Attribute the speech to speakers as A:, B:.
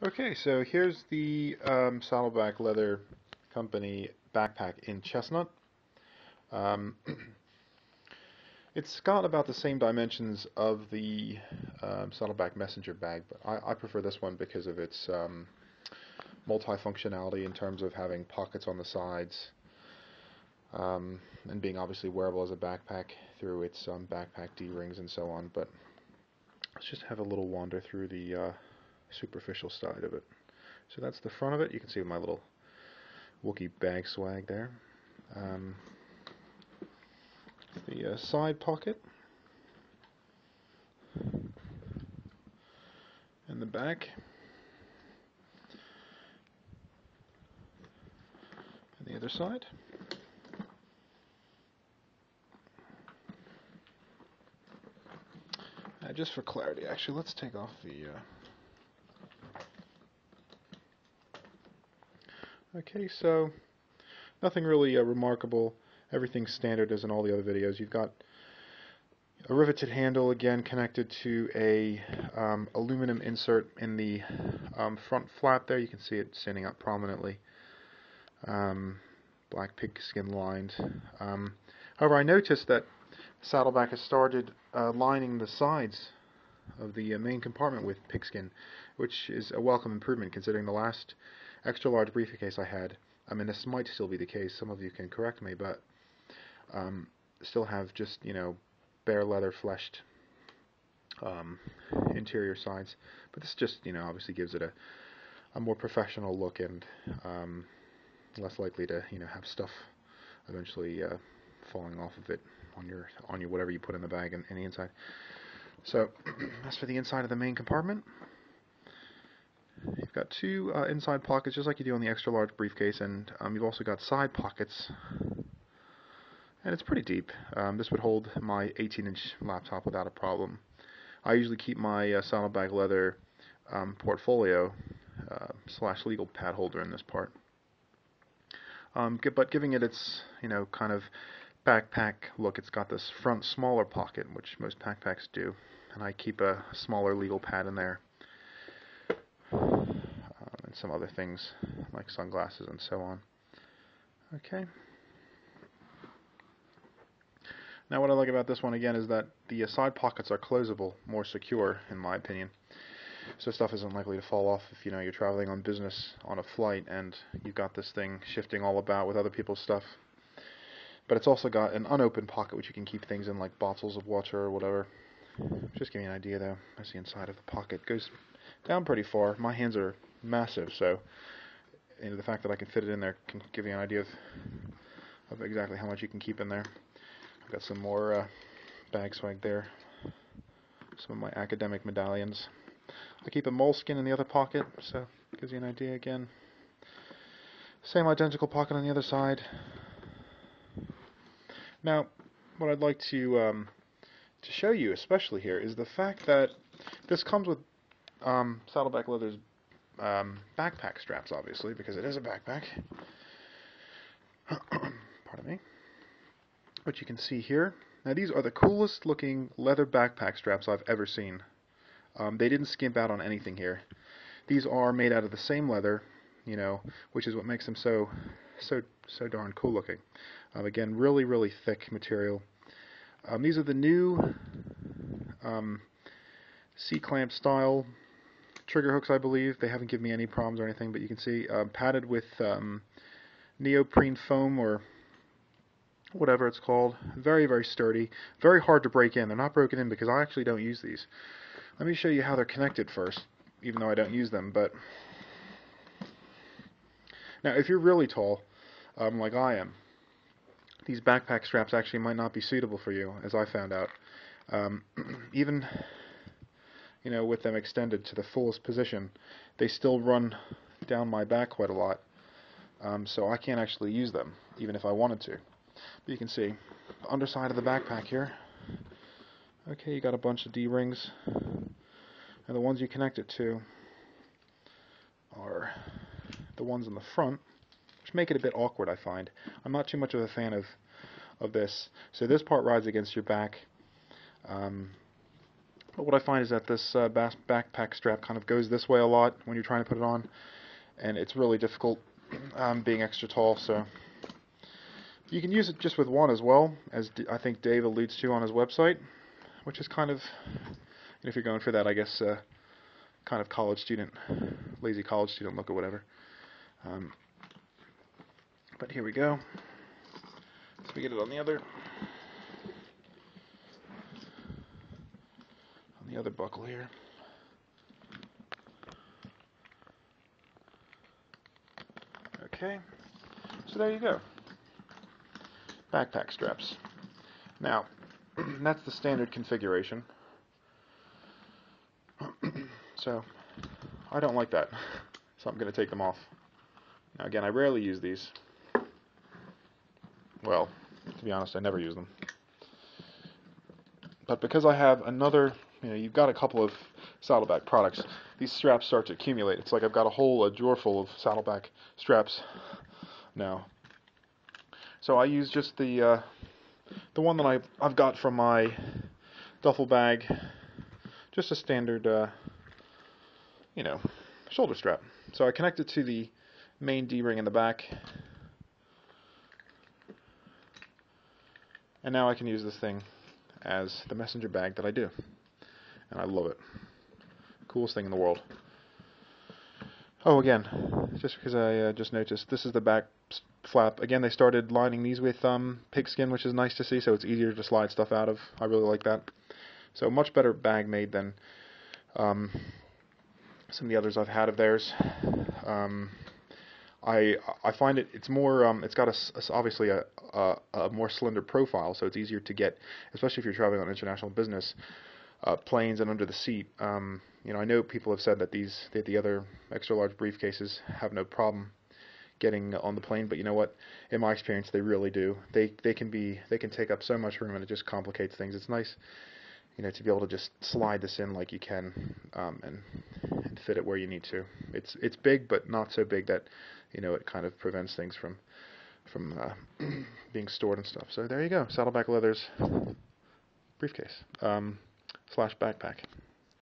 A: Okay, so here's the Saddleback Leather Company backpack in chestnut. Um, it's got about the same dimensions of the Saddleback Messenger bag, but I prefer this one because of its multifunctionality in terms of having pockets on the sides and being obviously wearable as a backpack through its backpack D-rings and so on. But let's just have a little wander through the superficial side of it. So that's the front of it. You can see my little Wookiee bag swag there. The side pocket and the back. And the other side. Just for clarity, actually, let's take off the... Okay, so nothing really remarkable. Everything's standard as in all the other videos. You've got a riveted handle, again, connected to a aluminum insert in the front flap there. You can see it standing up prominently. Black pigskin lined. However, I noticed that Saddleback has started lining the sides of the main compartment with pigskin, which is a welcome improvement considering the last extra large briefcase I had. I mean, this might still be the case, some of you can correct me, but still have just, bare leather fleshed interior sides. But this just, obviously gives it a more professional look and less likely to, have stuff eventually falling off of it on your whatever you put in the bag and the inside. So as for the inside of the main compartment, you've got two inside pockets just like you do on the extra large briefcase, and you've also got side pockets, and it's pretty deep. This would hold my 18-inch laptop without a problem. I usually keep my Saddleback Leather portfolio / legal pad holder in this part. But giving it its, kind of backpack look, it's got this front smaller pocket, which most backpacks do, and I keep a smaller legal pad in there, and some other things like sunglasses and so on. Okay. Now what I like about this one again is that the side pockets are closable, more secure in my opinion. So stuff isn't likely to fall off if you're traveling on business on a flight and you've got this thing shifting all about with other people's stuff. But it's also got an unopened pocket which you can keep things in, like bottles of water or whatever. Just give you an idea though. That's the inside of the pocket. It goes down pretty far. My hands are massive, so the fact that I can fit it in there can give you an idea of exactly how much you can keep in there. I've got some more bag swag there. Some of my academic medallions. I keep a moleskin in the other pocket, so it gives you an idea again. Same identical pocket on the other side. Now, what I'd like to show you, especially here, is the fact that this comes with Saddleback Leather's backpack straps, obviously, because it is a backpack. Pardon me. What you can see here. Now, these are the coolest looking leather backpack straps I've ever seen. They didn't skimp out on anything here. These are made out of the same leather, which is what makes them so darn cool looking. Again, really, really thick material. These are the new C-clamp style trigger hooks, I believe. They haven't given me any problems or anything, but you can see padded with neoprene foam or whatever it's called. Very, very sturdy. Very hard to break in. They're not broken in because I actually don't use these. Let me show you how they're connected first, even though I don't use them. But now, if you're really tall, like I am, these backpack straps actually might not be suitable for you, as I found out. Even, with them extended to the fullest position, they still run down my back quite a lot. So I can't actually use them, even if I wanted to. But you can see, the underside of the backpack here. Okay, you got a bunch of D-rings, and the ones you connect it to are the ones in the front, which make it a bit awkward, I find. I'm not too much of a fan of this. So this part rides against your back. But what I find is that this backpack strap kind of goes this way a lot when you're trying to put it on, and it's really difficult being extra tall. So you can use it just with one as well, as I think Dave alludes to on his website, which is kind of, if you're going for that, I guess, kind of college student, lazy college student look or whatever. But here we go. So we get it on the other buckle here. Okay, so there you go. Backpack straps. Now, that's the standard configuration. So, I don't like that, so I'm going to take them off. Now again, I rarely use these. Well, to be honest, I never use them. But because I have another, you've got a couple of Saddleback products, these straps start to accumulate. It's like I've got a drawer full of Saddleback straps now. So I use just the one that I've got from my duffel bag, just a standard, shoulder strap. So I connect it to the main D-ring in the back, and now I can use this thing as the messenger bag that I do, and I love it. Coolest thing in the world. Oh, again, just because I just noticed, this is the back flap. Again, they started lining these with pigskin, which is nice to see, so it's easier to slide stuff out of. I really like that. So much better bag made than some of the others I've had of theirs. I find it's more, it's got obviously a more slender profile, so it's easier to get, especially if you're traveling on international business, planes and under the seat. I know people have said that the other extra large briefcases have no problem getting on the plane, but you know what? In my experience, they really do. They can take up so much room, and it just complicates things. It's nice, to be able to just slide this in like you can, and fit it where you need to. It's big, but not so big that it kind of prevents things from being stored and stuff. So there you go, Saddleback Leather's briefcase / backpack.